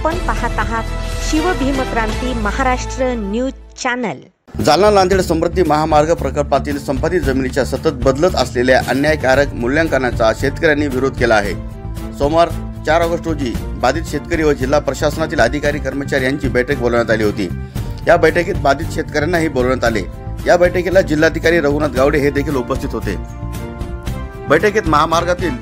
आपण पाहत आहात शिवभीमक्रांती महाराष्ट्र न्यूज चॅनल। जालना नांदेड समृद्धी महामार्ग प्रकल्पातील संपादित जमिनीच्या सतत बदलत असलेल्या अन्यायकारक मूल्यांकनाचा शेतकऱ्यांनी विरोध केला आहे। सोमवार 4 ऑगस्ट रोजी बाधित शेतकरी व जिल्हा प्रशासनातील अधिकारी कर्मचारी यांची बैठक बोलवण्यात आली होती। या बैठकीत बाधित शेतकऱ्यांनाही बोलवण्यात आले। या बैठकीला जिल्हाधिकारी रघुनाथ गावडे हे देखील उपस्थित होते। बैठकीत महामार्गातील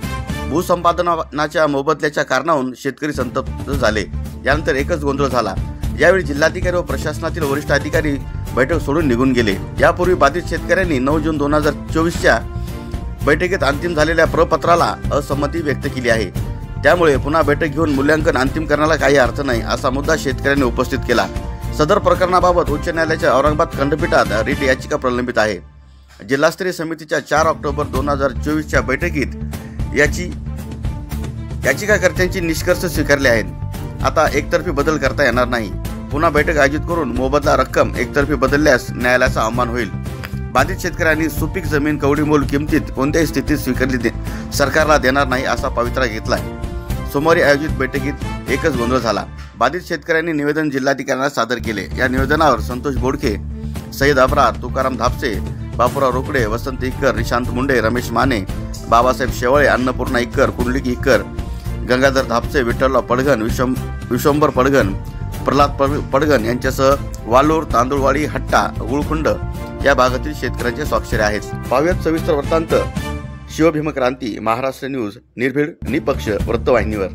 भूसंपादनाच्या मोबदल्याच्या कारणावरून शेतकरी संतप्त झाले। यानंतर एकच गोंधळ झाला। यावेळी जिल्हाधिकारी व प्रशासनातील वरिष्ठ अधिकारी बैठक सोडून निघून गेले। यापूर्वी बाधित शेतकऱ्यांनी 9 जून 2024च्या बैठकीत अंतिम झालेल्या प्रपत्राला असंमती व्यक्त केली आहे। त्यामुळे पुन्हा बैठक घेऊन मूल्यांकन अंतिम करण्याला काही अर्थ नाही असा मुद्दा शेतकऱ्यांनी उपस्थित केला। सदर प्रकरणाबाबत उच्च न्यायालयाच्या औरंगाबाद खंडपीठात रिट याचिका प्रलंबित आहे। जिल्हास्तरीय समितीच्या 4 ऑक्टोबर 2024च्या बैठकीत याचिकाकर्त्यांची निष्कर्ष स्वीकारले आहेत। आता एकतर्फी बदल करता येणार नाही। पुन्हा बैठक आयोजित करून मोबदला रक्कम एकतर्फी बदलल्यास न्यायालयाचा अवमान होईल। बाधित शेतकऱ्यांनी सुपीक जमीन कवडीमोल किमतीत कोणत्याही स्थितीत स्वीकारली सरकारला देणार नाही असा पवित्रा घेतलाय। सोमवारी आयोजित बैठकीत एकच गोंधळ झाला। बाधित शेतकऱ्यांनी निवेदन जिल्हाधिकाऱ्यांना सादर केले। या निवेदनावर संतोष बोडके, सय्यद अब्रार, तुकाराम धापसे, बापूराव रोकडे, वसंत इक्कर, निशांत मुंडे, रमेश माने, बाबासाहेब शेवळे, अन्नपूर्णा इक्कर, कुंडलिक इक्कर, गंगाधर धापसे, विठ्ठलराव पडघन, विश्वंभर पडघन, प्रल्हाद पडघन यांच्यासह वालूर, तांदुळवाडी, हट्टा, गुळकुंड या भागातील शेतकऱ्यांचे स्वाक्षरी आहेत। पाहूयात सविस्तर वृत्तांत शिवभीमक्रांती महाराष्ट्र न्यूज निर्भीड निपक्ष वृत्तवाहिनीवर।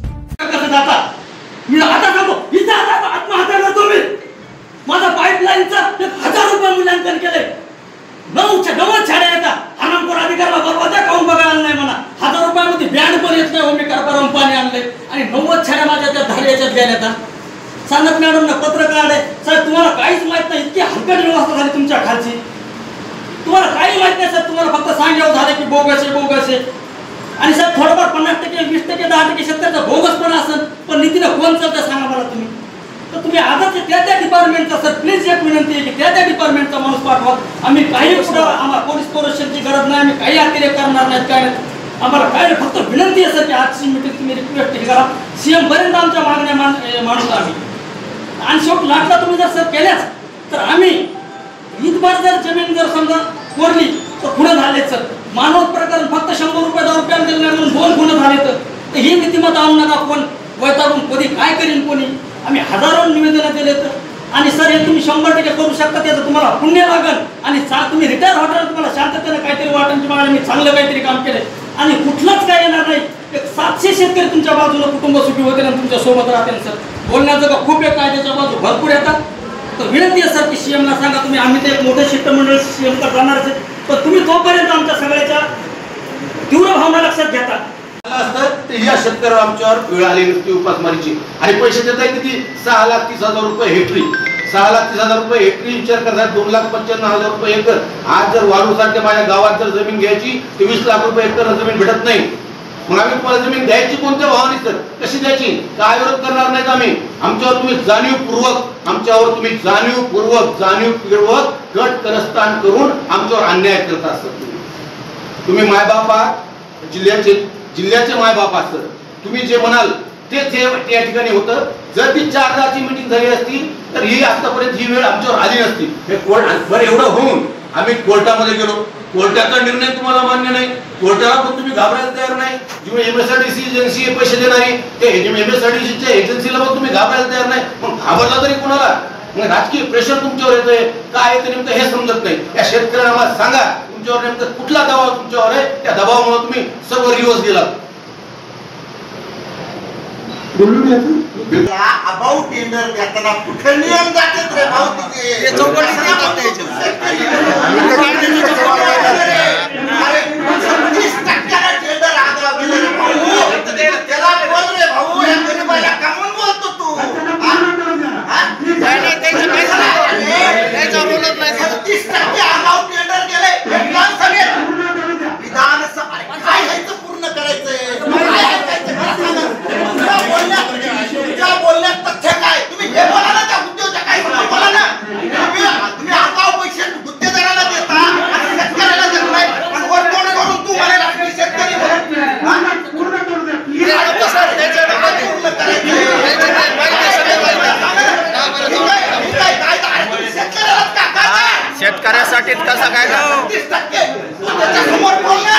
माझा पाईपलाईनचा 1000 रुपये मूल्यांकन केले। 9 छाड्या येतात। हरामखोर अधिकाऱ्याला बरोबर काऊन बघायला नाही म्हणा। 1000 रुपयामध्ये बँड पण येत नाही। मी कारभारावरून पाणी आणले आणि 90 छाड्या माझ्या त्या धारेच्यात गेल्या येतात। सांगत मॅडमना पत्र काढले, साहेब तुम्हाला काहीच माहित नाही, इतकी हलकट व्यवस्था झाली तुमच्या खालची, तुम्हाला काही माहित नाही साहेब, तुम्हाला फक्त सांगावं झालं की बोगस आहे। आणि साहेब थोडंफार 50%, 20%, 10% शेतकऱ्याचा बोगस पण असेल, पण नीतीनं कोण चालतं सांगा मला तुम्ही। तर तुम्ही आजच त्या डिपार्टमेंटचा सर प्लीज एक विनंती आहे की त्या डिपार्टमेंटचा माणूस पाठवा। आम्ही काही आम्हाला पोलीस कोरेशनची गरज नाही, आम्ही काही अतिरेक करणार नाहीत, काय नाही। आम्हाला काय फक्त विनंती आहे सर की आजची मीटिंग तुम्ही रिक्वेस्ट करा, सीएम पर्यंत आमच्या मागण्या मानून आम्ही आणि शेवट लाटला तुम्ही जर सर केल्याच तर आम्ही ईदबार जर जमीन जर समजा कोरली तर गुन्हे झाले सर। मानव प्रकरण फक्त 100 रुपये 10 रुपयाला दिले नाही म्हणून 2 गुन्हे झाले तर ही नीतिमत्ता आणू नका। कोण वैतागून कधी काय करीन कोणी। आम्ही हजारो निवेदन दिले तर आणि सर हे तुम्ही 100% करू शकता, त्याचं तुम्हाला पुण्य लागल आणि तुम्ही रिटायर होणार, तुम्हाला शांततेने काहीतरी वाटण की मला मी चांगलं काहीतरी काम केले आणि कुठलंच काय येणार नाही। 700 शेतकरी तुमच्या बाजूला कुटुंब सुखी होते आणि तुमच्या सोबत राहते सर। बोलण्याचं खूप एक कायद्याच्या बाजू भरपूर येतात। तर विनंती आहे सर की सीएमला सांगा तुम्ही, आम्ही ते एक मोठे शिष्टमंडळ सीएमकडे जाणार आहे, पण तुम्ही तोपर्यंत आमच्या सगळ्याच्या तीव्र भावना लक्षात घेता। या शेतकऱ्यावर आमच्यावर वेळ आली नसती उपासमारीची आणि पैसे देत आहे किती 6,30,000 रुपये हेक्टरी। 6,30,000 रुपये हेक्टरी विचार करतात 2,95,000 रुपये एकर। आज जर वाळूसारख्या माझ्या गावात जर जमीन घ्यायची तर 20 लाख रुपये एकर जमीन भेटत नाही। मग आम्ही तुम्हाला जमीन द्यायची कोणत्या भावाने सर, कशी द्यायची? काय विरोध करणार नाहीत आम्ही। आमच्यावर तुम्ही जाणीवपूर्वक गट कारस्थान करून आमच्यावर अन्याय करत असतात। तुम्ही मायबाप आहात, जिल्ह्याचे मायबाप असतात। तुम्ही जे म्हणाल तेच या ठिकाणी होतं। जर ती 4ची मीटिंग झाली असती तर ही आतापर्यंत ही वेळ आमच्यावर आली नसती। बरं एवढं होऊन आम्ही कोर्टामध्ये गेलो, कोर्टाचा निर्णय तुम्हाला मान्य नाही, कोर्टाला पण तुम्ही घाबरायला तयार नाही। जी MSRDC एजन्सी पैसे देणारी ते MSRDCच्या एजन्सीला पण तुम्ही घाबरायला तयार नाही। मग घाबरला तरी कोणाला? मग राजकीय प्रेशर तुमच्यावर येतंय काय येतं नेमकं हे समजत नाही। या शेतकऱ्यांना आम्हाला सांगा तुमच्यावर नेमकं कुठला दबाव तुमच्यावर आहे, त्या दबावामुळे तुम्ही सर्व रिवर्स गेलात। अबाउट टेंडर देताना कुठे नियम जातात रे भाऊ तुझे? त्याला बोल रे भाऊ, या गरीबाला कामून बोलतो तू? 30% अबाउट टेंडर गेले विधानसभा। काय ह्याचं पूर्ण करायचंय? तुमच्या बोलण्यात तथ्य काय? तुम्ही हे बोला ना, त्या उद्योजक काय बोला ना। तुम्ही आगाऊ पैसे गुत्तेदाराला देता आणि शेतकऱ्याला देत नाही, पण वर तोंड करून तू मला शेतकरी पाठीत कसं काय जाऊ? 36%. तू त्याच्या समोर बोल ना.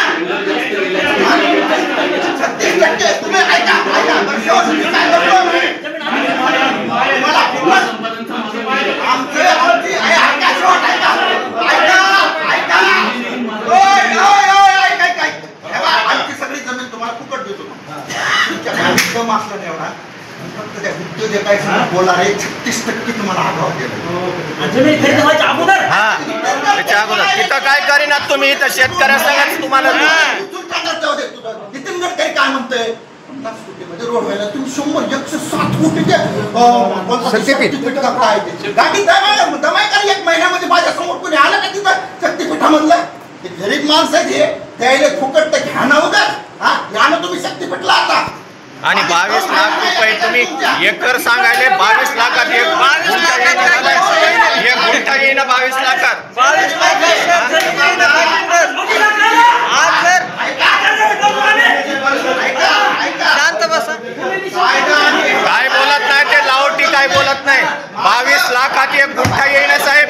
36%. तुम्ही ऐका बरं, शेवट मी काय करतो? तुम्हाला आमची ऐका शेवट ऐका. आमची सगळी जमीन तुम्हाला फुकट देतो. तुमच्या गाडीत मागला नाही एवढा. फक्त त्या उद्योजकांशी बोला रे. 36% तुम्हाला आगाव केलं. जमीन खरेदी व्हायच्या अगोदर त्याच्या अगोदर तिथं काय करीनात तुम्ही? इथं शेतकऱ्यासंगच तुम्हाला नितीन गडकरी काय म्हणतंय? 50 कोटीमध्ये रोड व्हायला तुम्ही 107 कोटीचे शक्तीपीठ काय ते? गाडी दमाय करा 1 महिन्यामध्ये माझ्या समोर कोणी आलं का तिथं शक्तीपीठामधलं? ते गरीब माणसं आहेत, त्याला फुकट तर घ्या ना उगाच. हा, घ्या ना तुम्ही शक्तीपीठला आता. आणि 22 लाख रुपये तुम्ही एकर सांगायले. 22 लाखात एक गुंठा येईना. 22 लाखात शांत बसा. काय बोलत नाही ते लावटी, काय बोलत नाही. 22 लाखात एक गुंठा येईना साहेब.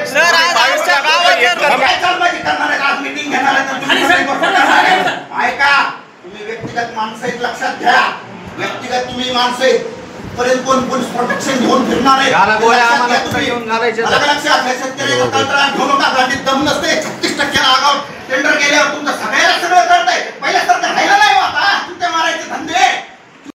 22 लाख मीटिंग घेणार ऐका, तुम्ही व्यक्तिगत माणसं आहेत लक्षात घ्या. व्यक्तिगत तुम्ही माणसं आहेत पर्यंत कोण पोलीस प्रोटेक्शन घेऊन फिरणार आहे. गाडीत दम नसते. 36% आगाव टेंडर गेल्यावर तुमचं सगळ्याला सगळं करताय. पहिल्यासारखं राहिलं